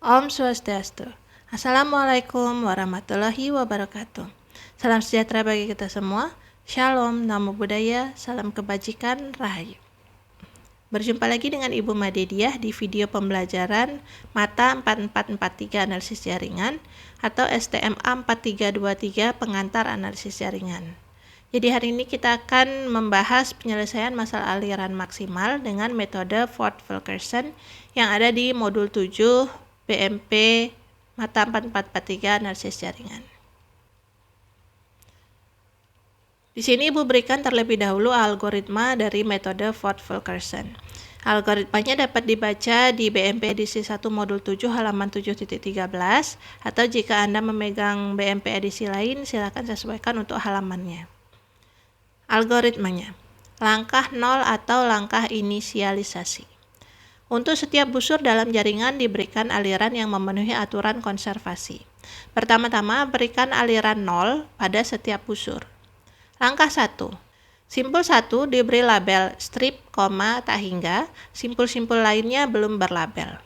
Om Swastiastu. Assalamualaikum warahmatullahi wabarakatuh. Salam sejahtera bagi kita semua. Shalom, namo buddhaya, salam kebajikan, rahayu. Berjumpa lagi dengan Ibu Madediah di video pembelajaran Mata 4443 Analisis Jaringan atau STMA 4323 Pengantar Analisis Jaringan. Jadi hari ini kita akan membahas penyelesaian masalah aliran maksimal dengan metode Ford Fulkerson yang ada di modul 7 BMP Mata 4443 Analisis Jaringan. Di sini Ibu berikan terlebih dahulu algoritma dari metode Ford Fulkerson. Algoritmanya dapat dibaca di BMP edisi 1 modul 7 halaman 7.13 atau jika Anda memegang BMP edisi lain silakan sesuaikan untuk halamannya. Algoritmanya, langkah 0 atau langkah inisialisasi. Untuk setiap busur dalam jaringan diberikan aliran yang memenuhi aturan konservasi. Pertama-tama berikan aliran 0 pada setiap busur. Langkah 1. Simpul 1 diberi label strip, tak hingga, simpul-simpul lainnya belum berlabel.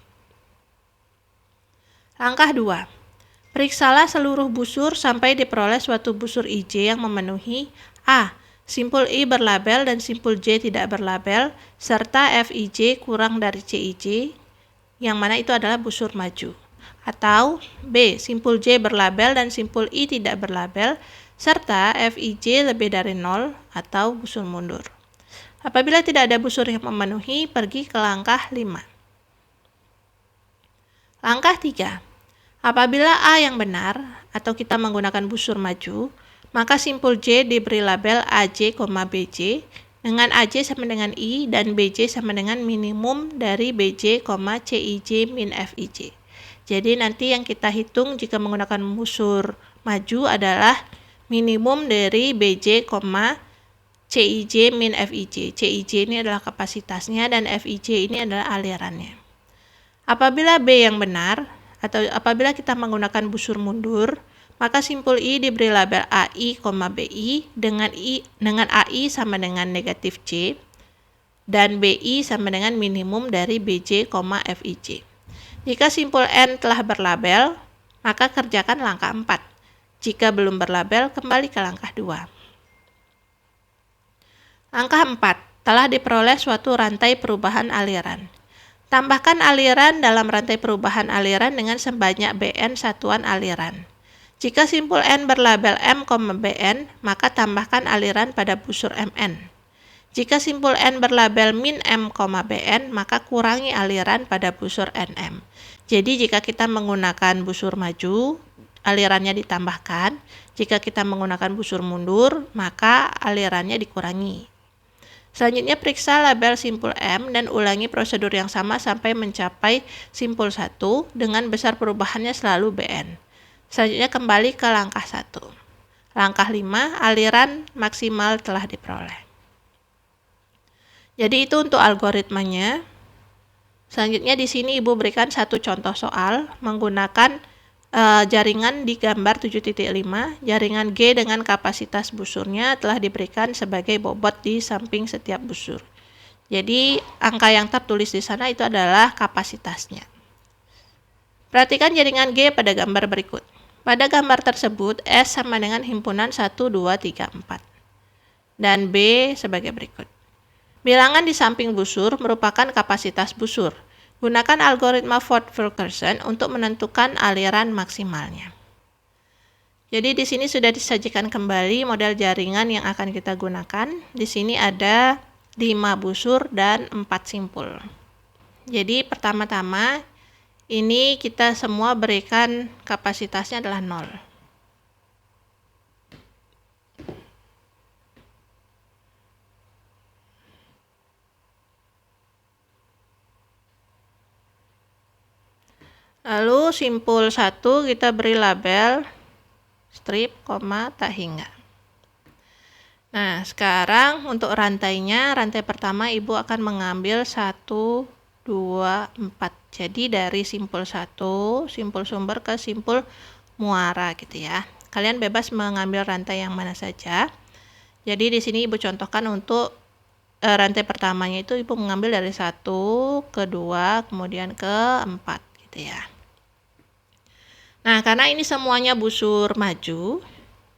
Langkah 2. Periksalah seluruh busur sampai diperoleh suatu busur IJ yang memenuhi A. Simpul I berlabel dan simpul J tidak berlabel, serta FIJ kurang dari CIJ, yang mana itu adalah busur maju. Atau B. Simpul J berlabel dan simpul I tidak berlabel, serta FIJ lebih dari 0 atau busur mundur. Apabila tidak ada busur yang memenuhi, pergi ke langkah 5. Langkah 3. Apabila A yang benar, atau kita menggunakan busur maju, maka simpul J diberi label AJ, BJ, dengan AJ sama dengan I dan BJ sama dengan minimum dari BJ, CIJ min FIJ. Jadi nanti yang kita hitung jika menggunakan busur maju adalah minimum dari BJ, CIJ min FIJ. CIJ ini adalah kapasitasnya dan FIJ ini adalah alirannya. Apabila B yang benar, atau apabila kita menggunakan busur mundur, maka simpul I diberi label AI, BI dengan AI sama dengan negatif J dan BI sama dengan minimum dari BJ, FIJ. Jika simpul N telah berlabel, maka kerjakan langkah 4. Jika belum berlabel, kembali ke langkah 2. Langkah 4. Telah diperoleh suatu rantai perubahan aliran. Tambahkan aliran dalam rantai perubahan aliran dengan sebanyak BN satuan aliran. Jika simpul N berlabel M, BN, maka tambahkan aliran pada busur MN. Jika simpul N berlabel min M, BN, maka kurangi aliran pada busur NM. Jadi jika kita menggunakan busur maju, alirannya ditambahkan. Jika kita menggunakan busur mundur, maka alirannya dikurangi. Selanjutnya periksa label simpul M dan ulangi prosedur yang sama sampai mencapai simpul 1 dengan besar perubahannya selalu BN. Selanjutnya kembali ke langkah 1. Langkah 5, aliran maksimal telah diperoleh. Jadi itu untuk algoritmanya. Selanjutnya di sini Ibu berikan satu contoh soal menggunakan jaringan di gambar 7.5. Jaringan G dengan kapasitas busurnya telah diberikan sebagai bobot di samping setiap busur. Jadi angka yang tertulis di sana itu adalah kapasitasnya. Perhatikan jaringan G pada gambar berikut. Pada gambar tersebut, S sama dengan himpunan 1, 2, 3, 4. Dan B sebagai berikut. Bilangan di samping busur merupakan kapasitas busur. Gunakan algoritma Ford Fulkerson untuk menentukan aliran maksimalnya. Jadi di sini sudah disajikan kembali model jaringan yang akan kita gunakan. Di sini ada 5 busur dan 4 simpul. Jadi pertama-tama ini kita semua berikan kapasitasnya adalah 0. Lalu simpul 1 kita beri label strip, tak hingga. Nah, sekarang untuk rantainya, rantai pertama Ibu akan mengambil 1, 2, 4. Jadi dari simpul 1, simpul sumber ke simpul muara gitu ya. Kalian bebas mengambil rantai yang mana saja. Jadi di sini Ibu contohkan untuk rantai pertamanya itu Ibu mengambil dari 1 ke 2 kemudian ke 4 gitu ya. Nah, karena ini semuanya busur maju,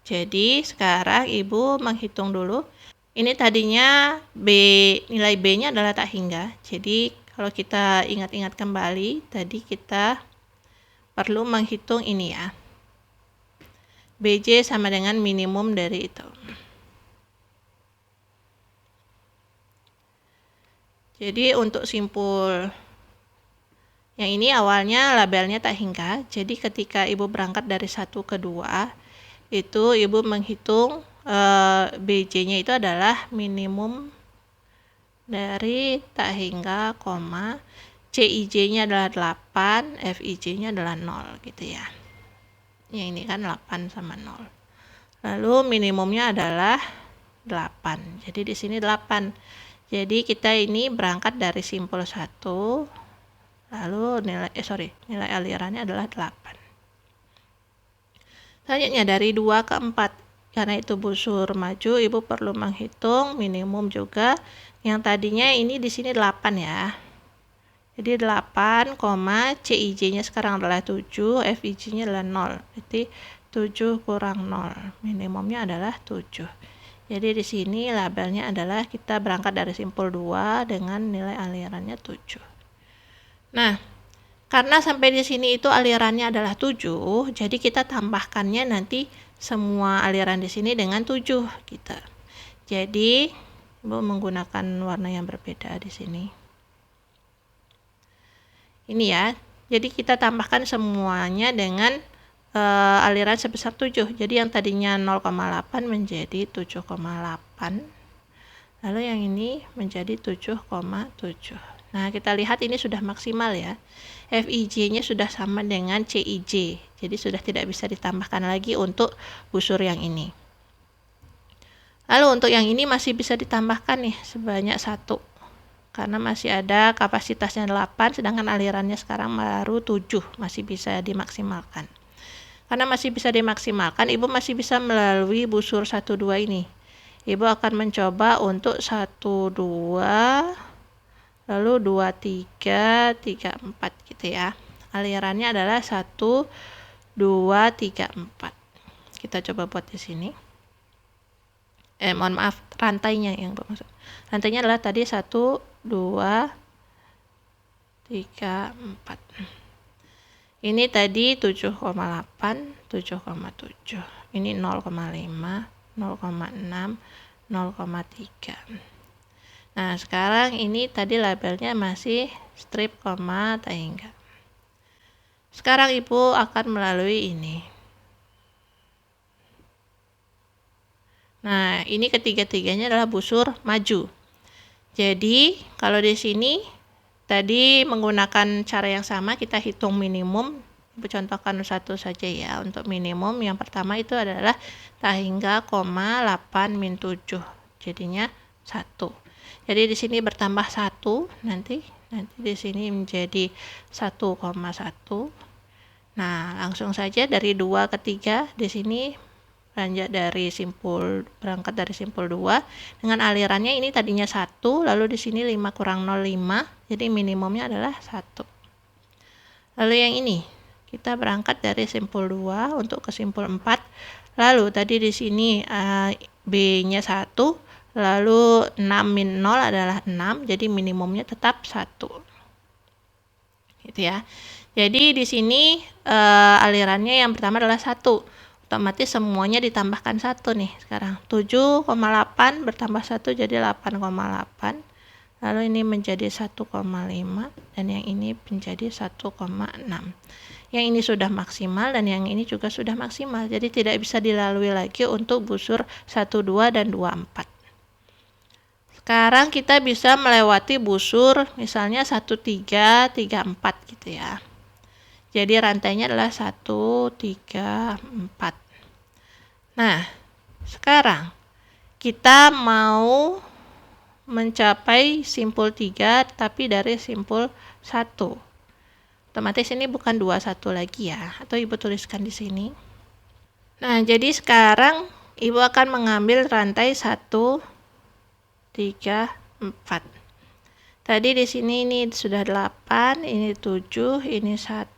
jadi sekarang Ibu menghitung dulu. Ini tadinya nilai B-nya adalah tak hingga. Jadi kalau kita ingat-ingat kembali, tadi kita perlu menghitung ini ya. BJ sama dengan minimum dari itu. Jadi untuk simpul yang ini awalnya labelnya tak hingga. Jadi ketika Ibu berangkat dari 1 ke 2, itu Ibu menghitung BJ-nya itu adalah minimum dari tak hingga, CIJ-nya adalah 8, FIJ-nya adalah 0 gitu ya. Yang ini kan 8 sama 0. Lalu minimumnya adalah 8. Jadi di sini 8. Jadi kita ini berangkat dari simpul 1, lalu nilai alirannya adalah 8. Selanjutnya dari 2 ke 4. Karena itu busur maju, Ibu perlu menghitung minimum juga. Yang tadinya ini di sini 8 ya. Jadi 8, CIJ-nya sekarang adalah 7, FIJ-nya adalah 0. Berarti 7 kurang 0. Minimumnya adalah 7. Jadi di sini labelnya adalah kita berangkat dari simpul 2 dengan nilai alirannya 7. Nah, karena sampai di sini itu alirannya adalah 7, jadi kita tambahkannya nanti semua aliran di sini dengan 7 gitu. Jadi Ibu menggunakan warna yang berbeda di sini. Ini ya. Jadi kita tambahkan semuanya dengan aliran sebesar 7. Jadi yang tadinya 0,8 menjadi 7,8. Lalu yang ini menjadi 7,7. Nah, kita lihat ini sudah maksimal ya. FIJ-nya sudah sama dengan CIJ. Jadi sudah tidak bisa ditambahkan lagi untuk busur yang ini. Lalu untuk yang ini masih bisa ditambahkan nih sebanyak 1. Karena masih ada kapasitasnya 8, sedangkan alirannya sekarang baru 7, masih bisa dimaksimalkan. Karena masih bisa dimaksimalkan, Ibu masih bisa melalui busur 1, 2 ini. Ibu akan mencoba untuk 1, 2, lalu 2, 3, 3, 4 gitu ya. Alirannya adalah 1, 2, 3, 4. Kita coba buat di sini. Mohon maaf, rantainya yang bermaksud. Rantainya adalah tadi 1, 2, 3, 4. Ini tadi 7,8, 7,7. Ini 0,5, 0,6, 0,3. Nah, sekarang ini tadi labelnya masih strip, tak hingga. Sekarang Ibu akan melalui ini. Nah, ini ketiga-tiganya adalah busur maju. Jadi, kalau di sini tadi menggunakan cara yang sama, kita hitung minimum. Ibu contohkan satu saja ya. Untuk minimum yang pertama itu adalah tak hingga, 8 min 7. Jadinya 1. Jadi di sini bertambah 1 nanti di sini menjadi 1,1. Nah, langsung saja dari 2 ke 3 di sini berangkat dari simpul 2 dengan alirannya ini tadinya 1, lalu di sini 5 kurang 0, 5, jadi minimumnya adalah 1. Lalu yang ini kita berangkat dari simpul 2 untuk ke simpul 4, lalu tadi di sini B-nya 1, lalu 6 min 0 adalah 6, jadi minimumnya tetap 1 gitu ya. Jadi di sini alirannya yang pertama adalah 1, otomatis semuanya ditambahkan 1 nih sekarang. 7,8 bertambah 1 jadi 8,8. Lalu ini menjadi 1,5 dan yang ini menjadi 1,6. Yang ini sudah maksimal dan yang ini juga sudah maksimal. Jadi tidak bisa dilalui lagi untuk busur 1, 2 dan 2, 4. Sekarang kita bisa melewati busur misalnya 1, 3, 3, 4 gitu ya. Jadi rantainya adalah 1, 3, 4. Nah, sekarang kita mau mencapai simpul 3 tapi dari simpul 1. Otomatis ini bukan 2, 1 lagi ya, atau Ibu tuliskan di sini. Nah, jadi sekarang Ibu akan mengambil rantai 1, 3, 4. Tadi di sini ini sudah 8, ini 7, ini 1,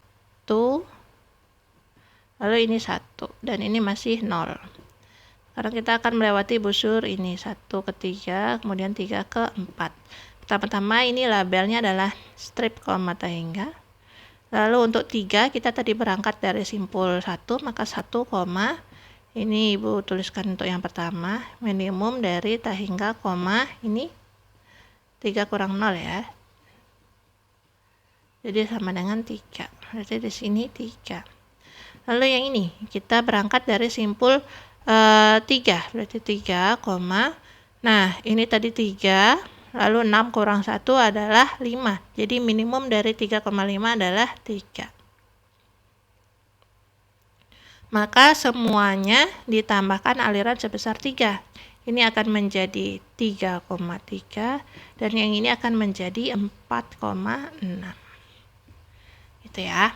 lalu ini 1, dan ini masih 0. Sekarang kita akan melewati busur ini 1 ke 3, kemudian 3 ke 4. Pertama-tama ini labelnya adalah strip koma tahingga. Lalu untuk 3 kita tadi berangkat dari simpul 1, maka 1, ini Ibu tuliskan untuk yang pertama, minimum dari tahingga koma ini 3 kurang 0 ya. Jadi sama dengan 3. Berarti di sini 3. Lalu yang ini kita berangkat dari simpul 3, berarti 3, nah ini tadi 3, lalu 6 kurang 1 adalah 5. Jadi minimum dari 3,5 adalah 3. Maka semuanya ditambahkan aliran sebesar 3. Ini akan menjadi 3,3 dan yang ini akan menjadi 4,6. Gitu ya.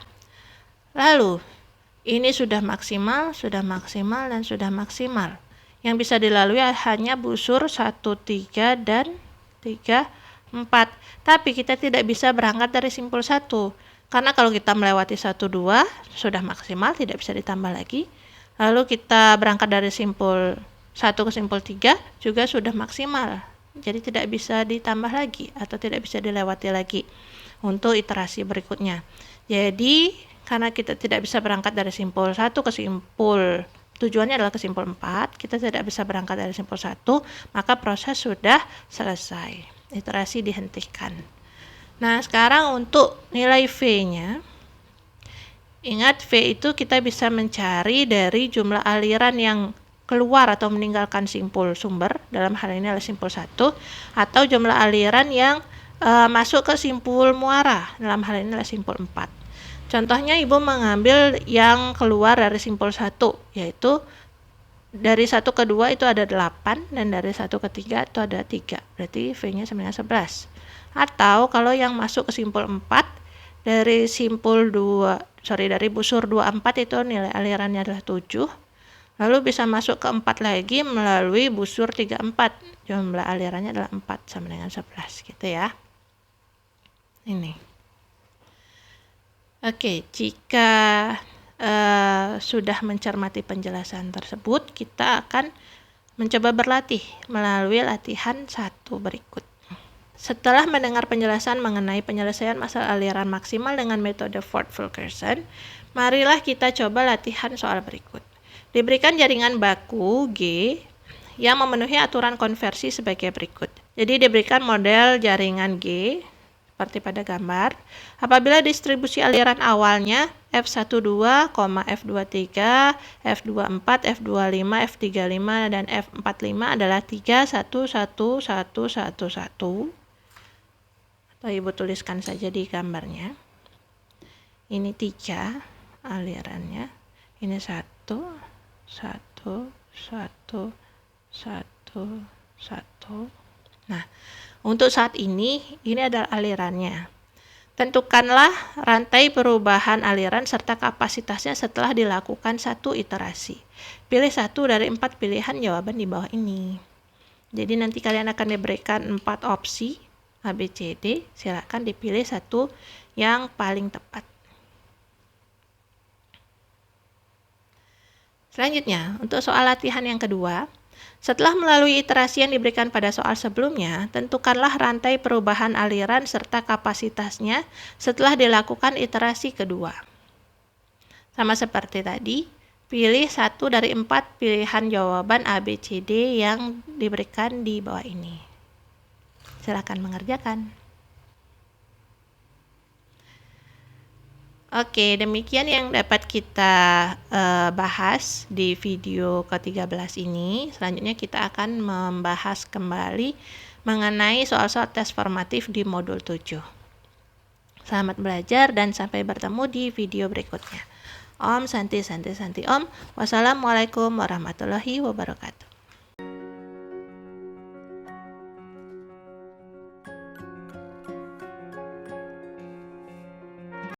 Lalu ini sudah maksimal, dan sudah maksimal. Yang bisa dilalui hanya busur 1, 3, dan 3, 4. Tapi kita tidak bisa berangkat dari simpul 1. Karena kalau kita melewati 1, 2, sudah maksimal, tidak bisa ditambah lagi. Lalu kita berangkat dari simpul 1 ke simpul 3, juga sudah maksimal. Jadi tidak bisa ditambah lagi, atau tidak bisa dilewati lagi untuk iterasi berikutnya. Jadi karena kita tidak bisa berangkat dari simpul 1 ke simpul, tujuannya adalah ke simpul 4, kita tidak bisa berangkat dari simpul 1, maka proses sudah selesai. Iterasi dihentikan. Nah, sekarang untuk nilai V-nya, ingat V itu kita bisa mencari dari jumlah aliran yang keluar atau meninggalkan simpul sumber, dalam hal ini adalah simpul 1, atau jumlah aliran yang masuk ke simpul muara, dalam hal ini adalah simpul 4. Contohnya Ibu mengambil yang keluar dari simpul 1, yaitu dari 1 ke 2 itu ada 8, dan dari 1 ke 3 itu ada 3. Berarti V-nya sama dengan 11. Atau kalau yang masuk ke simpul 4, dari dari busur 24 itu nilai alirannya adalah 7. Lalu bisa masuk ke 4 lagi melalui busur 34. Jumlah alirannya adalah 4 sama dengan 11 gitu ya. Ini. Oke, jika sudah mencermati penjelasan tersebut, kita akan mencoba berlatih melalui latihan 1 berikut. Setelah mendengar penjelasan mengenai penyelesaian masalah aliran maksimal dengan metode Ford-Fulkerson, marilah kita coba latihan soal berikut. Diberikan jaringan baku G yang memenuhi aturan konversi sebagai berikut. Jadi diberikan model jaringan G seperti pada gambar. Apabila distribusi aliran awalnya F12, F23, F24, F25, F35, dan F45 adalah 3, 1, 1, 1, 1, 1. Atau Ibu tuliskan saja di gambarnya. Ini 3 alirannya. Ini 1, 1, 1, 1, 1. Nah, untuk saat ini adalah alirannya. Tentukanlah rantai perubahan aliran serta kapasitasnya setelah dilakukan 1 iterasi. Pilih 1 dari 4 pilihan jawaban di bawah ini. Jadi nanti kalian akan diberikan 4 opsi A, B, C, D. Silakan dipilih 1 yang paling tepat. Selanjutnya, untuk soal latihan yang kedua, setelah melalui iterasi yang diberikan pada soal sebelumnya, tentukanlah rantai perubahan aliran serta kapasitasnya setelah dilakukan iterasi kedua. Sama seperti tadi, pilih 1 dari 4 pilihan jawaban A, B, C, D yang diberikan di bawah ini. Silakan mengerjakan. Oke, demikian yang dapat kita bahas di video ke-13 ini. Selanjutnya kita akan membahas kembali mengenai soal-soal tes formatif di modul 7. Selamat belajar dan sampai bertemu di video berikutnya. Om Santi Santi Santi Om. Wassalamualaikum warahmatullahi wabarakatuh.